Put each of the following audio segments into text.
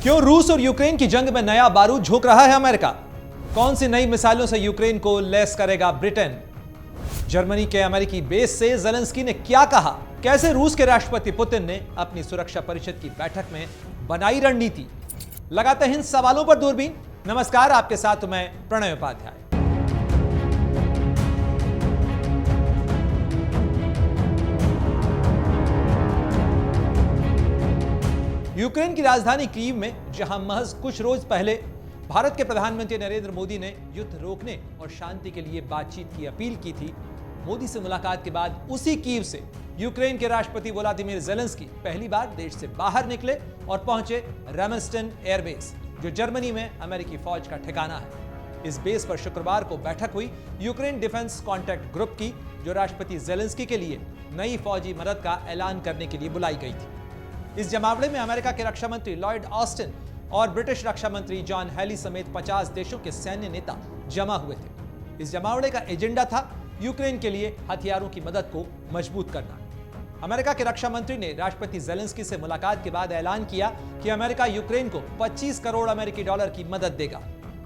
क्यों रूस और यूक्रेन की जंग में नया बारूद झोंक रहा है अमेरिका? कौन सी नई मिसाइलों से यूक्रेन को लैस करेगा ब्रिटेन? जर्मनी के अमेरिकी बेस से ज़ेलेंस्की ने क्या कहा? कैसे रूस के राष्ट्रपति पुतिन ने अपनी सुरक्षा परिषद की बैठक में बनाई रणनीति? लगाते हैं इन सवालों पर दूरबीन। नमस्कार, आपके साथ मैं प्रणय उपाध्याय। यूक्रेन की राजधानी कीव में जहां महज कुछ रोज पहले भारत के प्रधानमंत्री नरेंद्र मोदी ने युद्ध रोकने और शांति के लिए बातचीत की अपील की थी, मोदी से मुलाकात के बाद उसी कीव से यूक्रेन के राष्ट्रपति व्लादिमीर ज़ेलेंस्की पहली बार देश से बाहर निकले और पहुंचे रामस्टेन एयरबेस, जो जर्मनी में अमेरिकी फौज का ठिकाना है। इस बेस पर शुक्रवार को बैठक हुई यूक्रेन डिफेंस कॉन्टैक्ट ग्रुप की, जो राष्ट्रपति ज़ेलेंस्की के लिए नई फौजी मदद का ऐलान करने के लिए बुलाई गई थी। इस जमावड़े में अमेरिका के रक्षा मंत्री लॉयड ऑस्टिन और ब्रिटिश रक्षा मंत्री जॉन हेली समेत 50 देशों के सैन्य नेता जमा हुए थे। इस जमावड़े का एजेंडा था यूक्रेन के लिए हथियारों की मदद को मजबूत करना। अमेरिका के रक्षा मंत्री ने राष्ट्रपति ज़ेलेंस्की से मुलाकात के बाद ऐलान किया कि अमेरिका यूक्रेन को 25 करोड़ अमेरिकी डॉलर की मदद देगा।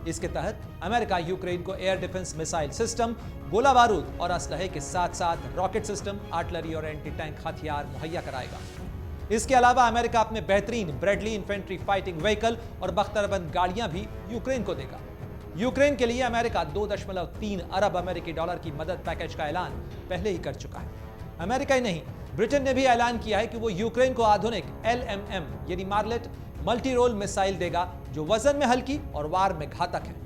इसके तहत अमेरिका यूक्रेन को एयर डिफेंस मिसाइल सिस्टम, गोला बारूद और असलहे के साथ साथ रॉकेट सिस्टम, आर्टिलरी और एंटी टैंक हथियार मुहैया कराएगा। इसके अलावा अमेरिका अपने बेहतरीन ब्रैडली इन्फेंट्री फाइटिंग व्हीकल और बख्तरबंद गाड़ियां भी यूक्रेन को देगा। यूक्रेन के लिए अमेरिका 2.3 अरब अमेरिकी डॉलर की मदद पैकेज का ऐलान पहले ही कर चुका है। अमेरिका ही नहीं, ब्रिटेन ने भी ऐलान किया है कि वो यूक्रेन को आधुनिक LMM यानी मार्लेट मल्टी रोल मिसाइल देगा, जो वजन में हल्की और वार में घातक है।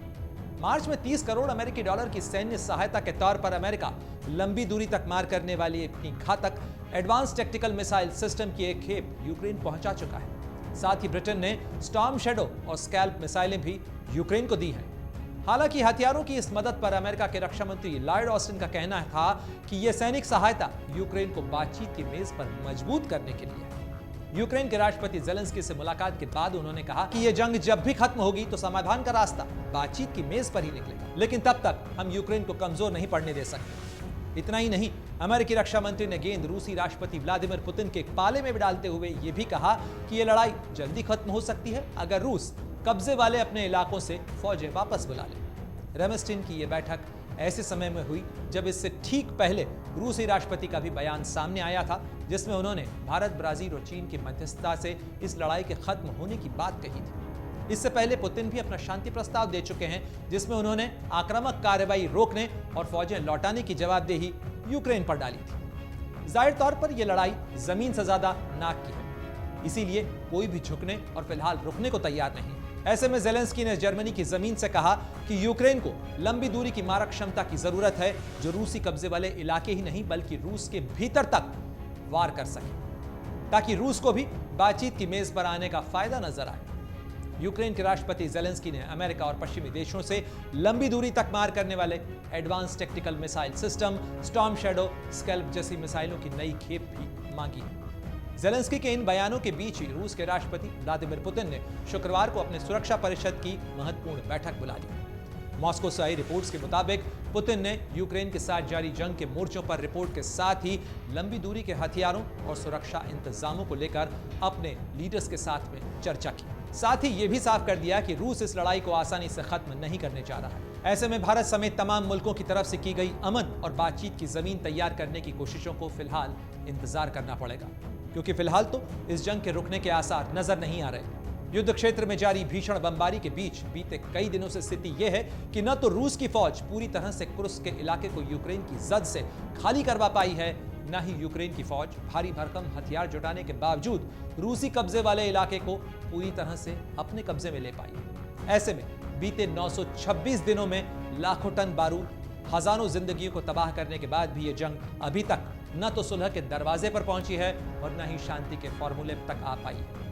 मार्च में 30 करोड़ अमेरिकी डॉलर की सैन्य सहायता के तौर पर अमेरिका लंबी दूरी तक मार करने वाली अपनी घातक एडवांस टेक्टिकल मिसाइल सिस्टम की एक खेप यूक्रेन पहुंचा चुका है। साथ ही ब्रिटेन ने स्टॉर्म शैडो और स्कैल्प मिसाइलें भी यूक्रेन को दी हैं। हालांकि हथियारों की इस मदद पर अमेरिका के रक्षा मंत्री लॉयड ऑस्टिन का कहना था कि यह सैनिक सहायता यूक्रेन को बातचीत की मेज पर मजबूत करने के लिए है। यूक्रेन के राष्ट्रपति ज़ेलेंस्की से मुलाकात के बाद उन्होंने कहा कि यह जंग जब भी खत्म होगी तो समाधान का रास्ता बातचीत की मेज पर ही निकलेगा, लेकिन तब तक हम यूक्रेन को कमजोर नहीं पड़ने दे सकते। इतना ही नहीं, अमेरिकी रक्षा मंत्री ने गेंद रूसी राष्ट्रपति व्लादिमीर पुतिन के पाले में डालते हुए यह भी कहा कि यह लड़ाई जल्दी खत्म हो सकती है अगर रूस कब्जे वाले अपने इलाकों से फौजें वापस बुला ले। रामस्टेन की यह बैठक ऐसे समय में हुई जब इससे ठीक पहले रूसी राष्ट्रपति का भी बयान सामने आया था, जिसमें उन्होंने भारत, ब्राजील और चीन की मध्यस्थता से इस लड़ाई के खत्म होने की बात कही थी। इससे पहले पुतिन भी अपना शांति प्रस्ताव दे चुके हैं, जिसमें उन्होंने आक्रामक कार्रवाई रोकने और फौजें लौटाने की जवाबदेही यूक्रेन पर डाली थी। जाहिर तौर पर यह लड़ाई जमीन से ज्यादा नाक की है, इसीलिए कोई भी झुकने और फिलहाल रुकने को तैयार नहीं। ऐसे में ज़ेलेंस्की ने जर्मनी की जमीन से कहा कि यूक्रेन को लंबी दूरी की मारक क्षमता की जरूरत है, जो रूसी कब्जे वाले इलाके ही नहीं बल्कि रूस के भीतर तक वार कर सके, ताकि रूस को भी बातचीत की मेज पर आने का फायदा नजर आए। यूक्रेन के राष्ट्रपति ज़ेलेंस्की ने अमेरिका और पश्चिमी देशों से लंबी दूरी तक मार करने वाले advance tactical missile system, storm shadow, scalp जैसी मिसाइलों की नई खेप भी मांगी है। ज़ेलेंस्की के इन बयानों के बीच ही रूस के राष्ट्रपति व्लादिमीर पुतिन ने शुक्रवार को अपने सुरक्षा परिषद की महत्वपूर्ण बैठक बुला ली। मॉस्को से आई रिपोर्ट्स के मुताबिक पुतिन ने यूक्रेन के साथ जारी जंग के मोर्चों पर रिपोर्ट के साथ ही लंबी दूरी के हथियारों और सुरक्षा इंतजामों को लेकर अपने लीडर्स के साथ में चर्चा की। साथ ही यह भी साफ कर दिया कि रूस इस लड़ाई को आसानी से खत्म नहीं करने जा रहा है। ऐसे में भारत समेत तमाम मुल्कों की तरफ से की गई अमन और बातचीत की जमीन तैयार करने की कोशिशों को फिलहाल इंतजार करना पड़ेगा, क्योंकि फिलहाल तो इस जंग के रुकने के आसार नजर नहीं आ रहे। युद्ध क्षेत्र में जारी भीषण बमबारी के बीच बीते कई दिनों से स्थिति यह है कि न तो रूस की फौज पूरी तरह से कुर्स्क के इलाके को यूक्रेन की जद से खाली करवा पाई है, न ही यूक्रेन की फौज भारी भरकम हथियार जुटाने के बावजूद रूसी कब्जे वाले इलाके को पूरी तरह से अपने कब्जे में ले पाई। ऐसे में बीते 926 दिनों में लाखों टन बारूद, हजारों जिंदगियों को तबाह करने के बाद भी यह जंग अभी तक न तो सुलह के दरवाजे पर पहुंची है और न ही शांति के फॉर्मूले तक आ पाई है।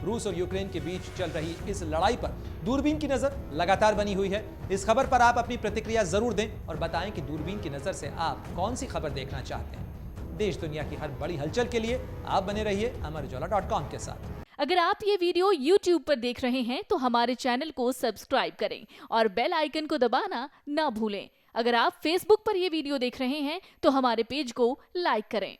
रूस और यूक्रेन के बीच चल रही इस लड़ाई पर दूरबीन की नजर लगातार बनी हुई है। इस खबर पर आप अपनी प्रतिक्रिया जरूर दें और बताएं कि दूरबीन की नजर से आप कौन सी खबर देखना चाहते हैं। देश दुनिया की हर बड़ी हलचल के लिए आप बने रहिए amarujala.com के साथ। अगर आप ये वीडियो YouTube पर देख रहे हैं तो हमारे चैनल को सब्सक्राइब करें और बेल आइकन को दबाना ना भूलें। अगर आप Facebook पर ये वीडियो देख रहे हैं तो हमारे पेज को लाइक करें।